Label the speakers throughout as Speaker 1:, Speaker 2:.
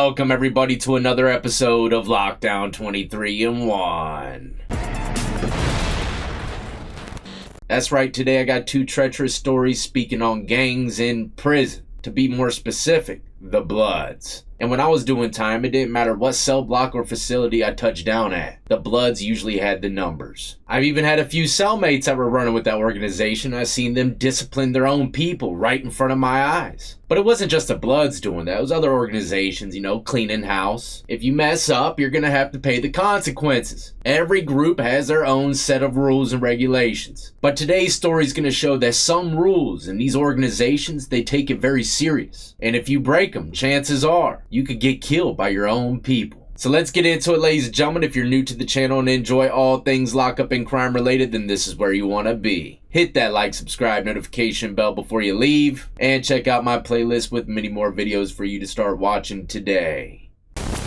Speaker 1: Welcome everybody to another episode of Lockdown 23 in 1. That's right, today I got two treacherous stories speaking on gangs in prison. To be more specific, the Bloods. And when I was doing time, it didn't matter what cell block or facility I touched down at. The Bloods usually had the numbers. I've even had a few cellmates that were running with that organization. I've seen them discipline their own people right in front of my eyes. But it wasn't just the Bloods doing that. It was other organizations, cleaning house. If you mess up, you're going to have to pay the consequences. Every group has their own set of rules and regulations. But today's story is going to show that some rules in these organizations, they take it very serious. And if you break them, chances are you could get killed by your own people. So let's get into it, ladies and gentlemen. If you're new to the channel and enjoy all things lockup and crime related, then this is where you want to be. Hit that like, subscribe, notification bell before you leave, and check out my playlist with many more videos for you to start watching today.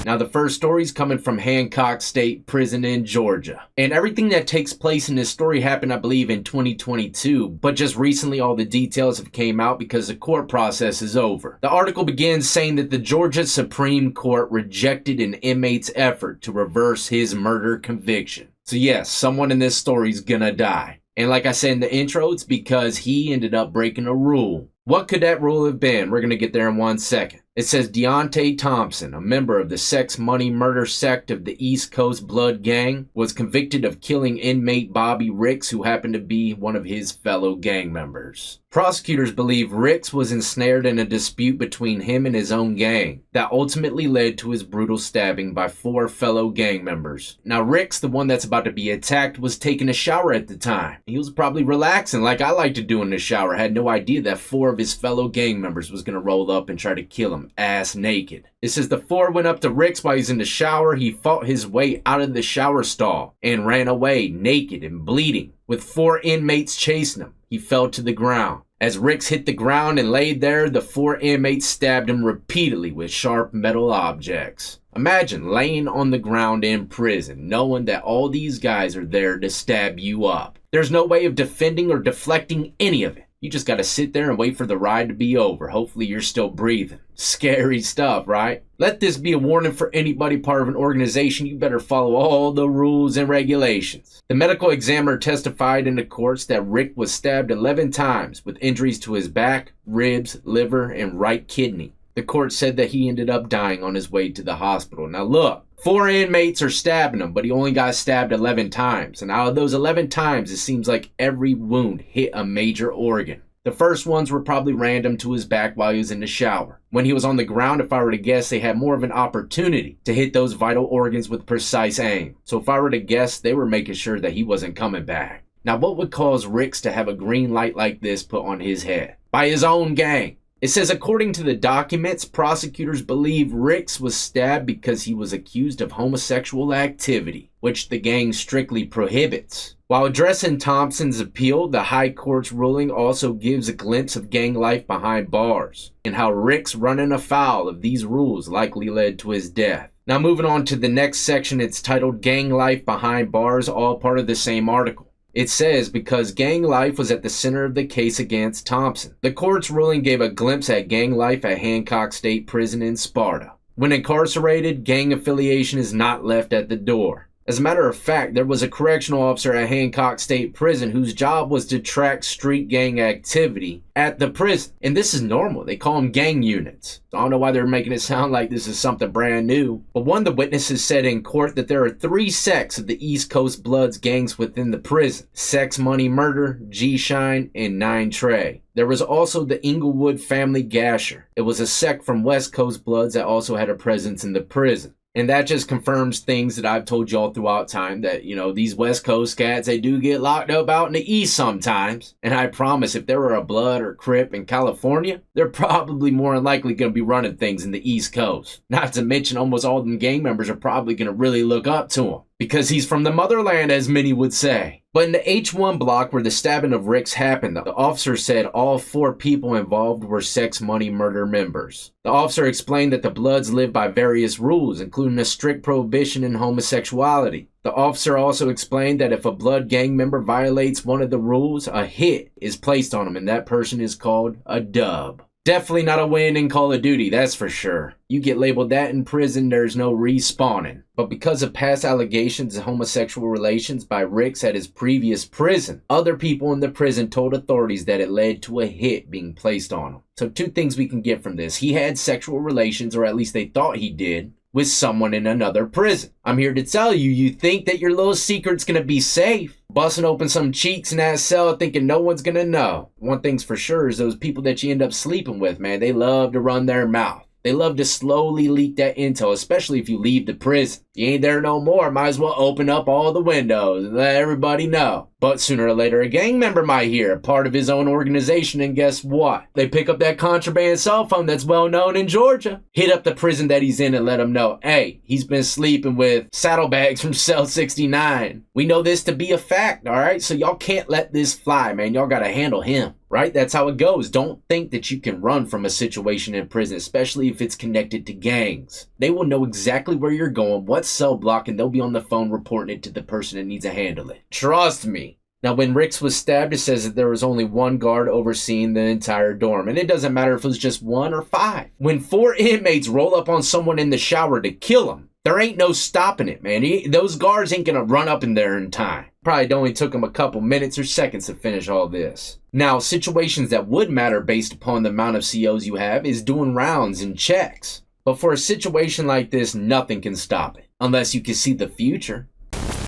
Speaker 1: Now, the first story is coming from Hancock State Prison in Georgia. And everything that takes place in this story happened, I believe, in 2022. But just recently, all the details have came out because the court process is over. The article begins saying that the Georgia Supreme Court rejected an inmate's effort to reverse his murder conviction. So yes, someone in this story is gonna die. And like I said in the intro, it's because he ended up breaking a rule. What could that rule have been? We're going to get there in 1 second. It says Deontay Thompson, a member of the sex, money, murder sect of the East Coast Blood Gang, was convicted of killing inmate Bobby Ricks, who happened to be one of his fellow gang members. Prosecutors believe Ricks was ensnared in a dispute between him and his own gang that ultimately led to his brutal stabbing by 4 fellow gang members. Now, Ricks, the one that's about to be attacked, was taking a shower at the time. He was probably relaxing like I like to do in the shower. Had no idea that 4 of his fellow gang members was going to roll up and try to kill him ass naked. It says the 4 went up to Ricks while he's in the shower. He fought his way out of the shower stall and ran away naked and bleeding. With 4 inmates chasing him, he fell to the ground. As Ricks hit the ground and laid there, the 4 inmates stabbed him repeatedly with sharp metal objects. Imagine laying on the ground in prison, knowing that all these guys are there to stab you up. There's no way of defending or deflecting any of it. You just gotta sit there and wait for the ride to be over. Hopefully you're still breathing. Scary stuff, right? Let this be a warning for anybody part of an organization. You better follow all the rules and regulations. The medical examiner testified in the courts that Rick was stabbed 11 times with injuries to his back, ribs, liver, and right kidney. The court said that he ended up dying on his way to the hospital. Now look, 4 inmates are stabbing him, but he only got stabbed 11 times. And out of those 11 times, it seems like every wound hit a major organ. The first ones were probably random to his back while he was in the shower. When he was on the ground, if I were to guess, they had more of an opportunity to hit those vital organs with precise aim. So if I were to guess, they were making sure that he wasn't coming back. Now, what would cause Ricks to have a green light like this put on his head? By his own gang. It says, according to the documents, prosecutors believe Ricks was stabbed because he was accused of homosexual activity, which the gang strictly prohibits. While addressing Thompson's appeal, the High Court's ruling also gives a glimpse of gang life behind bars, and how Ricks running afoul of these rules likely led to his death. Now moving on to the next section, it's titled Gang Life Behind Bars, all part of the same article. It says, because gang life was at the center of the case against Thompson. The court's ruling gave a glimpse at gang life at Hancock State Prison in Sparta. When incarcerated, gang affiliation is not left at the door. As a matter of fact, there was a correctional officer at Hancock State Prison whose job was to track street gang activity at the prison. And this is normal. They call them gang units. I don't know why they're making it sound like this is something brand new. But one of the witnesses said in court that there are 3 sects of the East Coast Bloods gangs within the prison. Sex, Money, Murder, G-Shine, and 9 Trey. There was also the Inglewood Family Gasher. It was a sect from West Coast Bloods that also had a presence in the prison. And that just confirms things that I've told y'all throughout time that, these West Coast cats, they do get locked up out in the East sometimes. And I promise if there were a Blood or Crip in California, they're probably more than likely going to be running things in the East Coast. Not to mention almost all them gang members are probably going to really look up to him. Because he's from the motherland, as many would say. But in the H1 block where the stabbing of Ricks happened, the officer said all 4 people involved were sex, money, murder members. The officer explained that the Bloods live by various rules, including a strict prohibition in homosexuality. The officer also explained that if a Blood gang member violates one of the rules, a hit is placed on him, and that person is called a dub. Definitely not a win in Call of Duty, that's for sure. You get labeled that in prison, there's no respawning. But because of past allegations of homosexual relations by Ricks at his previous prison, other people in the prison told authorities that it led to a hit being placed on him. So 2 things we can get from this. He had sexual relations, or at least they thought he did, with someone in another prison. I'm here to tell you, you think that your little secret's gonna be safe. Busting open some cheeks in that cell thinking no one's gonna know. One thing's for sure is those people that you end up sleeping with, man, they love to run their mouth. They love to slowly leak that intel, especially if you leave the prison. You ain't there no more, might as well open up all the windows and let everybody know. But sooner or later, a gang member might hear, part of his own organization, and guess what? They pick up that contraband cell phone that's well known in Georgia. Hit up the prison that he's in and let him know, hey, he's been sleeping with saddlebags from cell 69. We know this to be a fact, all right? So y'all can't let this fly, man. Y'all gotta handle him, right? That's how it goes. Don't think that you can run from a situation in prison, especially if it's connected to gangs. They will know exactly where you're going, what cell block, and they'll be on the phone reporting it to the person that needs to handle it. Trust me. Now, when Ricks was stabbed, it says that there was only 1 guard overseeing the entire dorm, and it doesn't matter if it was just 1 or 5. When 4 inmates roll up on someone in the shower to kill him, there ain't no stopping it, man. Those guards ain't gonna run up in there in time. Probably only took them a couple minutes or seconds to finish all this. Now, situations that would matter based upon the amount of COs you have is doing rounds and checks. But for a situation like this, nothing can stop it, unless you can see the future.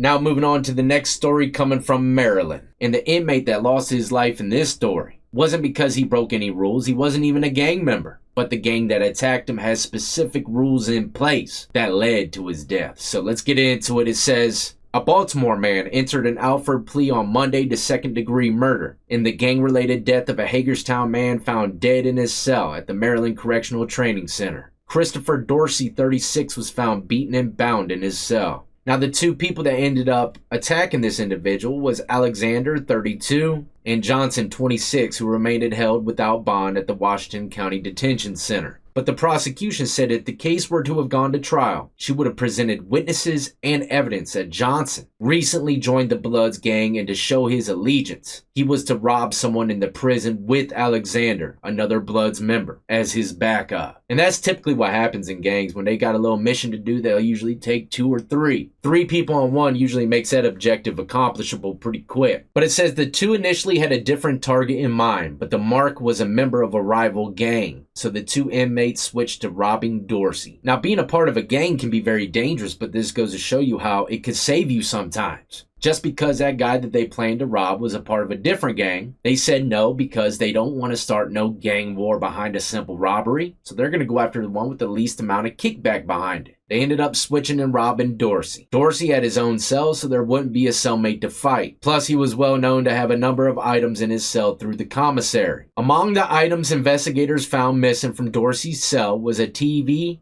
Speaker 1: Now moving on to the next story coming from Maryland. And the inmate that lost his life in this story wasn't because he broke any rules. He wasn't even a gang member. But the gang that attacked him has specific rules in place that led to his death. So let's get into it. It says, a Baltimore man entered an Alford plea on Monday to second-degree murder in the gang-related death of a Hagerstown man found dead in his cell at the Maryland Correctional Training Center. Christopher Dorsey, 36, was found beaten and bound in his cell. Now, the 2 people that ended up attacking this individual was Alexander, 32, and Johnson, 26, who remained held without bond at the Washington County Detention Center. But the prosecution said if the case were to have gone to trial, she would have presented witnesses and evidence that Johnson recently joined the Bloods gang, and to show his allegiance, he was to rob someone in the prison with Alexander, another Bloods member, as his backup. And that's typically what happens in gangs. When they got a little mission to do, they'll usually take 2 or 3. 3 people on one usually makes that objective accomplishable pretty quick. But it says the 2 initially had a different target in mind, but the mark was a member of a rival gang. So the 2 inmates switched to robbing Dorsey. Now, being a part of a gang can be very dangerous, but this goes to show you how it could save you sometimes. Just because that guy that they planned to rob was a part of a different gang, they said no because they don't want to start no gang war behind a simple robbery. So they're going to go after the one with the least amount of kickback behind it. They ended up switching and robbing Dorsey. Dorsey had his own cell, so there wouldn't be a cellmate to fight. Plus, he was well known to have a number of items in his cell through the commissary. Among the items investigators found missing from Dorsey's cell was a TV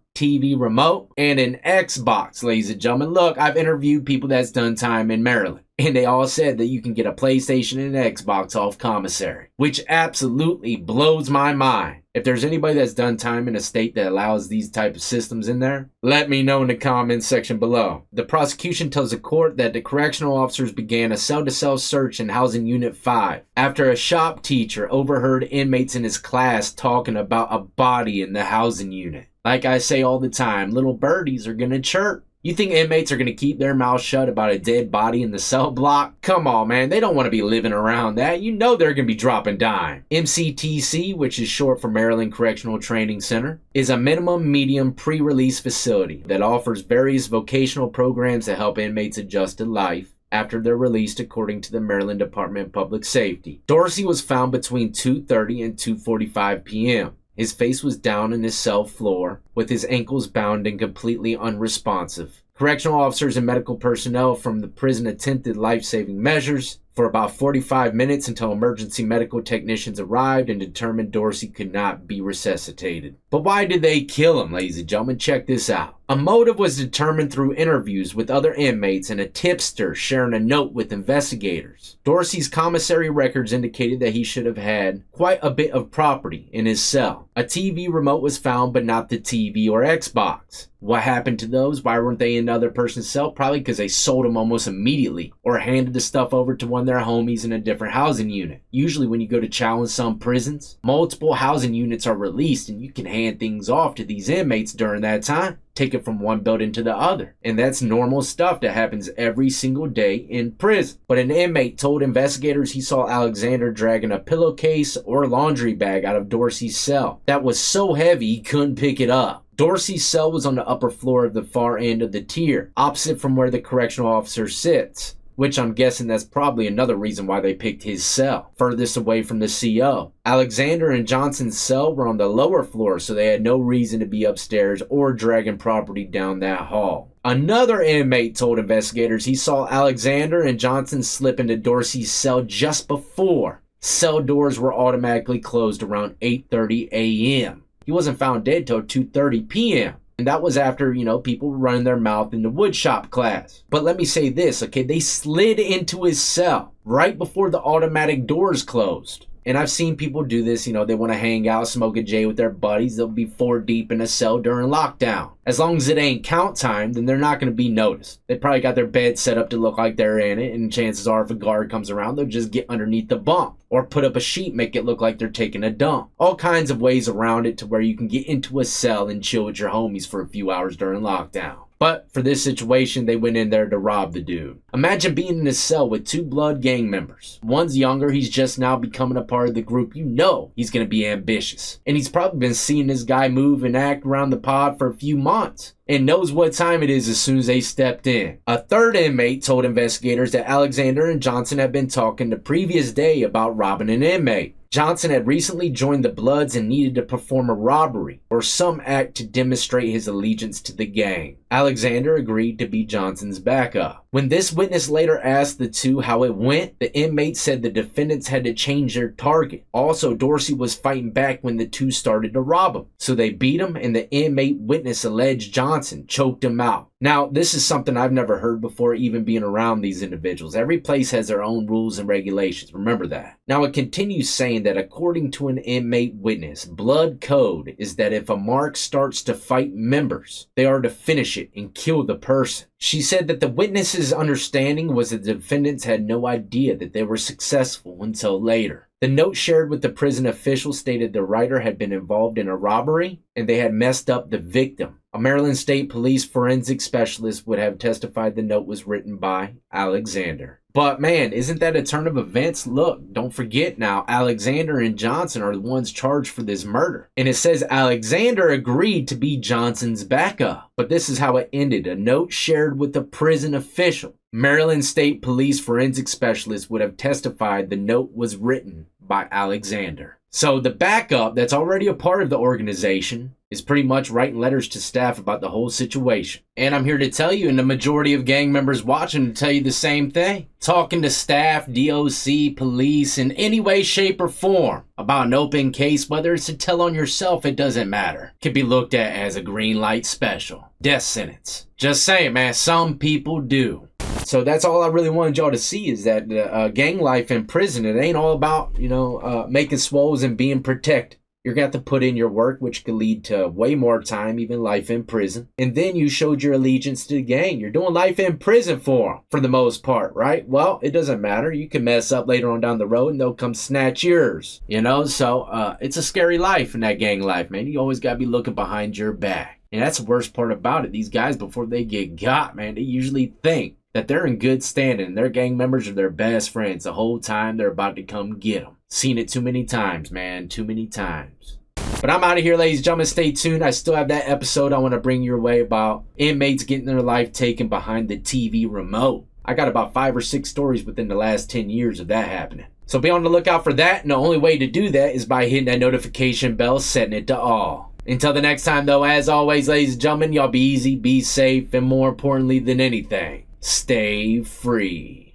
Speaker 1: remote, and an Xbox, ladies and gentlemen. Look, I've interviewed people that's done time in Maryland, and they all said that you can get a PlayStation and an Xbox off commissary, which absolutely blows my mind. If there's anybody that's done time in a state that allows these type of systems in there, let me know in the comments section below. The prosecution tells the court that the correctional officers began a cell-to-cell search in Housing Unit 5 after a shop teacher overheard inmates in his class talking about a body in the housing unit. Like I say all the time, little birdies are gonna chirp. You think inmates are gonna keep their mouths shut about a dead body in the cell block? Come on, man, they don't want to be living around that. You know they're gonna be dropping dime. MCTC, which is short for Maryland Correctional Training Center, is a minimum medium pre-release facility that offers various vocational programs to help inmates adjust to life after they're released, according to the Maryland Department of Public Safety. Dorsey was found between 2:30 and 2:45 p.m. His face was down in his cell floor, with his ankles bound and completely unresponsive. Correctional officers and medical personnel from the prison attempted life-saving measures for about 45 minutes until emergency medical technicians arrived and determined Dorsey could not be resuscitated. But why did they kill him, ladies and gentlemen? Check this out. A motive was determined through interviews with other inmates and a tipster sharing a note with investigators. Dorsey's commissary records indicated that he should have had quite a bit of property in his cell. A TV remote was found, but not the TV or Xbox. What happened to those? Why weren't they in the other person's cell? Probably because they sold them almost immediately or handed the stuff over to one of their homies in a different housing unit. Usually when you go to challenge some prisons, multiple housing units are released and you can hand things off to these inmates during that time. Take it from one building to the other. And that's normal stuff that happens every single day in prison. But an inmate told investigators he saw Alexander dragging a pillowcase or laundry bag out of Dorsey's cell that was so heavy he couldn't pick it up. Dorsey's cell was on the upper floor of the far end of the tier, opposite from where the correctional officer sits, which I'm guessing that's probably another reason why they picked his cell, furthest away from the CO. Alexander and Johnson's cell were on the lower floor, so they had no reason to be upstairs or dragging property down that hall. Another inmate told investigators he saw Alexander and Johnson slip into Dorsey's cell just before cell doors were automatically closed around 8:30 a.m. He wasn't found dead till 2:30 p.m. And that was after, people were running their mouth in the woodshop class. But let me say this, okay? They slid into his cell right before the automatic doors closed. And I've seen people do this, they want to hang out, smoke a J with their buddies. They'll be 4 deep in a cell during lockdown. As long as it ain't count time, then they're not going to be noticed. They probably got their bed set up to look like they're in it, and chances are if a guard comes around, they'll just get underneath the bunk. Or put up a sheet, make it look like they're taking a dump. All kinds of ways around it to where you can get into a cell and chill with your homies for a few hours during lockdown. But for this situation, they went in there to rob the dude. Imagine being in a cell with 2 blood gang members. One's younger, he's just now becoming a part of the group. He's going to be ambitious. And he's probably been seeing this guy move and act around the pod for a few months and knows what time it is as soon as they stepped in. A third inmate told investigators that Alexander and Johnson had been talking the previous day about robbing an inmate. Johnson had recently joined the Bloods and needed to perform a robbery or some act to demonstrate his allegiance to the gang. Alexander agreed to be Johnson's backup. When this witness later asked the two how it went, the inmate said the defendants had to change their target. Also, Dorsey was fighting back when the two started to rob him. So they beat him, and the inmate witness alleged Johnson choked him out. Now, this is something I've never heard before, even being around these individuals. Every place has their own rules and regulations. Remember that. Now, it continues saying that according to an inmate witness, blood code is that if a mark starts to fight members, they are to finish it and kill the person. She said that the witness's understanding was that the defendants had no idea that they were successful until later. The note shared with the prison official stated the writer had been involved in a robbery and they had messed up the victim. A Maryland State Police forensic specialist would have testified the note was written by Alexander. But man, isn't that a turn of events? Look, don't forget now, Alexander and Johnson are the ones charged for this murder. And it says Alexander agreed to be Johnson's backup. But this is how it ended. A note shared with the prison official. Maryland State Police forensic specialist would have testified the note was written by Alexander. So the backup that's already a part of the organization is pretty much writing letters to staff about the whole situation. And I'm here to tell you, and the majority of gang members watching to tell you the same thing. Talking to staff, DOC, police, in any way, shape, or form about an open case, whether it's a tell on yourself, it doesn't matter. Could be looked at as a green light special. Death sentence. Just saying, man, some people do. So that's all I really wanted y'all to see is that gang life in prison, it ain't all about, making swoles and being protected. You're going to have to put in your work, which could lead to way more time, even life in prison. And then you showed your allegiance to the gang. You're doing life in prison for them, for the most part, right? Well, it doesn't matter. You can mess up later on down the road and they'll come snatch yours, So it's a scary life in that gang life, man. You always got to be looking behind your back. And that's the worst part about it. These guys, before they get got, man, they usually think that they're in good standing. Their gang members are their best friends the whole time they're about to come get them. Seen it too many times, man. Too many times. But I'm out of here, ladies and gentlemen. Stay tuned. I still have that episode I want to bring your way about inmates getting their life taken behind the TV remote. I got about 5 or 6 stories within the last 10 years of that happening. So be on the lookout for that. And the only way to do that is by hitting that notification bell, setting it to all. Until the next time, though, as always, ladies and gentlemen, y'all be easy, be safe, and more importantly than anything, stay free.